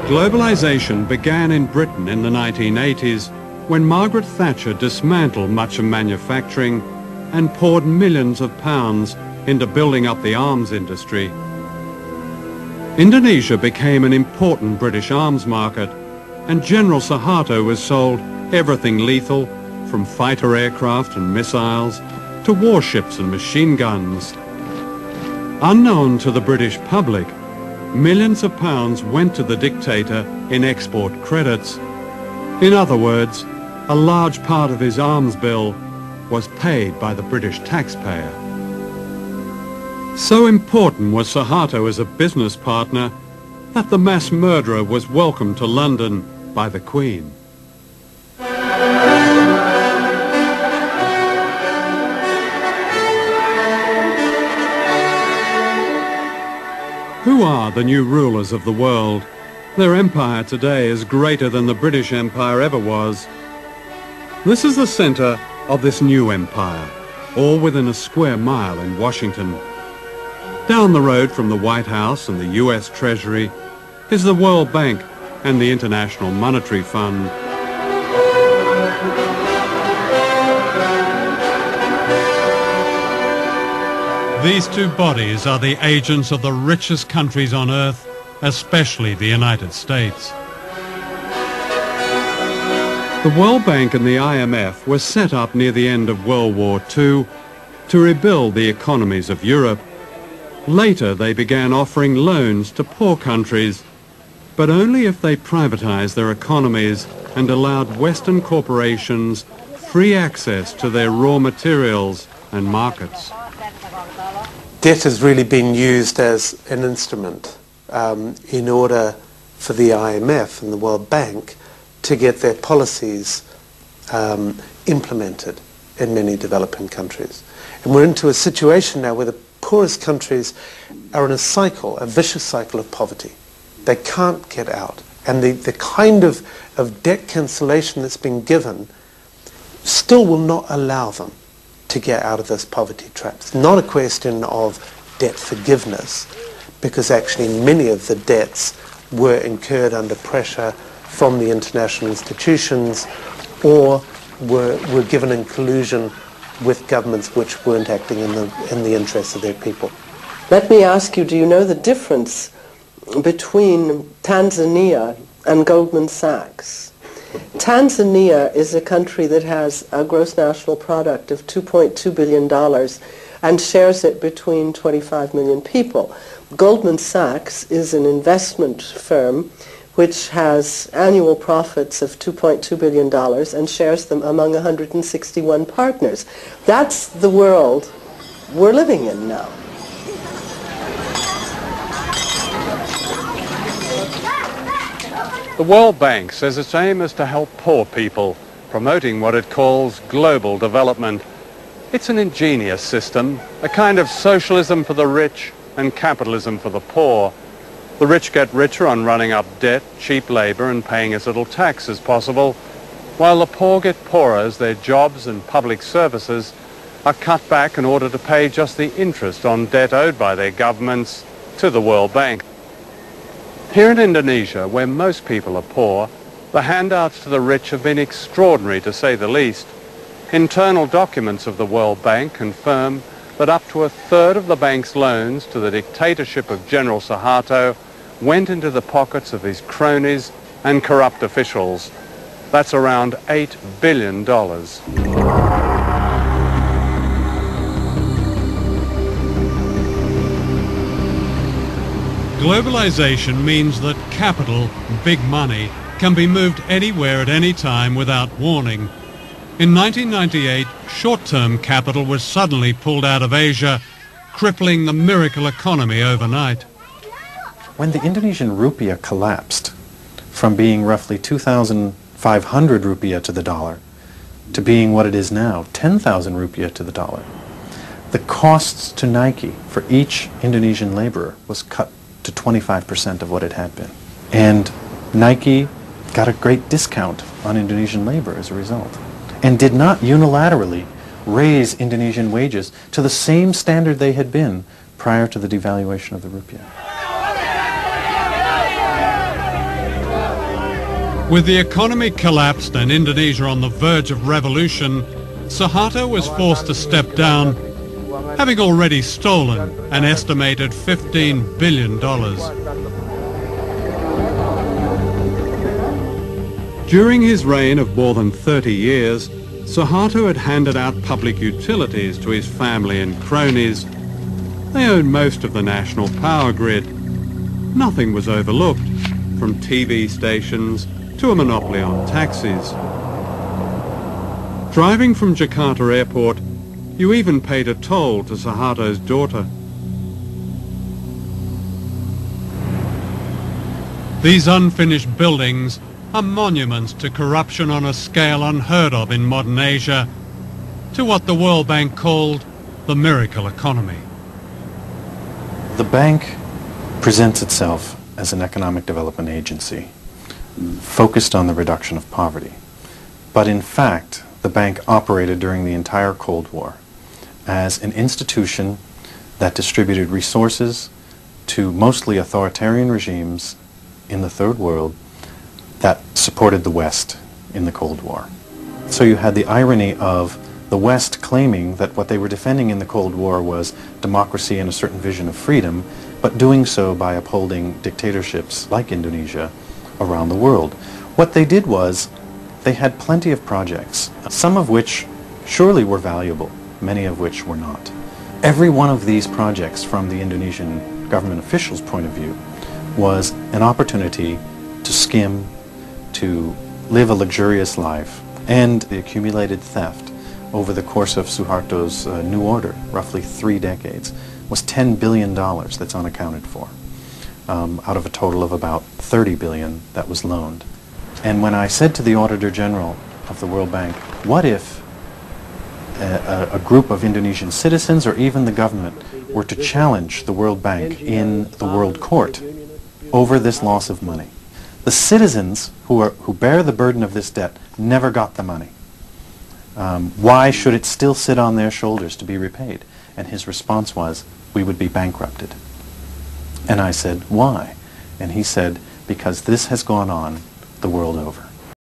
Globalization began in Britain in the 1980s when Margaret Thatcher dismantled much of manufacturing and poured millions of pounds into building up the arms industry. Indonesia became an important British arms market, and General Suharto was sold everything lethal, from fighter aircraft and missiles to warships and machine guns. Unknown to the British public, millions of pounds went to the dictator in export credits. In other words, a large part of his arms bill was paid by the British taxpayer. So important was Suharto as a business partner that the mass murderer was welcomed to London by the Queen. Who are the new rulers of the world? Their empire today is greater than the British Empire ever was. This is the center of this new empire, all within a square mile in Washington. Down the road from the White House and the US Treasury is the World Bank and the International Monetary Fund. These two bodies are the agents of the richest countries on earth, especially the United States. The World Bank and the IMF were set up near the end of World War II to rebuild the economies of Europe. Later they began offering loans to poor countries, but only if they privatized their economies and allowed Western corporations free access to their raw materials and markets. Debt has really been used as an instrument in order for the IMF and the World Bank to get their policies implemented in many developing countries. And we're into a situation now where the poorest countries are in a cycle, a vicious cycle of poverty. They can't get out. And the kind of debt cancellation that's been given still will not allow them to get out of this poverty trap. It's not a question of debt forgiveness, because actually many of the debts were incurred under pressure from the international institutions or were given in collusion with governments which weren't acting in the interests of their people. Let me ask you, do you know the difference between Tanzania and Goldman Sachs? Tanzania is a country that has a gross national product of $2.2 billion and shares it between 25 million people. Goldman Sachs is an investment firm which has annual profits of $2.2 billion and shares them among 161 partners. That's the world we're living in now. The World Bank says its aim is to help poor people, promoting what it calls global development. It's an ingenious system, a kind of socialism for the rich and capitalism for the poor. The rich get richer on running up debt, cheap labor, and paying as little tax as possible, while the poor get poorer as their jobs and public services are cut back in order to pay just the interest on debt owed by their governments to the World Bank. Here in Indonesia, where most people are poor, the handouts to the rich have been extraordinary, to say the least. Internal documents of the World Bank confirm that up to a third of the bank's loans to the dictatorship of General Suharto went into the pockets of his cronies and corrupt officials. That's around $8 billion. Globalization means that capital, big money, can be moved anywhere at any time without warning. In 1998, short-term capital was suddenly pulled out of Asia, crippling the miracle economy overnight. When the Indonesian rupiah collapsed from being roughly 2,500 rupiah to the dollar to being what it is now, 10,000 rupiah to the dollar, the costs to Nike for each Indonesian laborer was cut to 25% of what it had been. And Nike got a great discount on Indonesian labor as a result, and did not unilaterally raise Indonesian wages to the same standard they had been prior to the devaluation of the rupiah. With the economy collapsed and Indonesia on the verge of revolution, Suharto was forced to step down, having already stolen an estimated $15 billion. During his reign of more than 30 years, Suharto had handed out public utilities to his family and cronies. They owned most of the national power grid. Nothing was overlooked, from TV stations to a monopoly on taxis. Driving from Jakarta Airport, you even paid a toll to Suharto's daughter. These unfinished buildings are monuments to corruption on a scale unheard of in modern Asia, to what the World Bank called the miracle economy. The bank presents itself as an economic development agency focused on the reduction of poverty. But in fact, the bank operated during the entire Cold War as an institution that distributed resources to mostly authoritarian regimes in the Third World that supported the West in the Cold War. So you had the irony of the West claiming that what they were defending in the Cold War was democracy and a certain vision of freedom, but doing so by upholding dictatorships like Indonesia around the world. What they did was they had plenty of projects, some of which surely were valuable, many of which were not. Every one of these projects, from the Indonesian government officials' point of view, was an opportunity to skim, to live a luxurious life, and the accumulated theft over the course of Suharto's new order, roughly 3 decades, was $10 billion that's unaccounted for, out of a total of about $30 billion that was loaned. And when I said to the Auditor General of the World Bank, what if a group of Indonesian citizens or even the government were to challenge the World Bank in the World Court over this loss of money? The citizens who bear the burden of this debt never got the money. Why should it still sit on their shoulders to be repaid? And his response was, we would be bankrupted. And I said, why? And he said, because this has gone on the world over.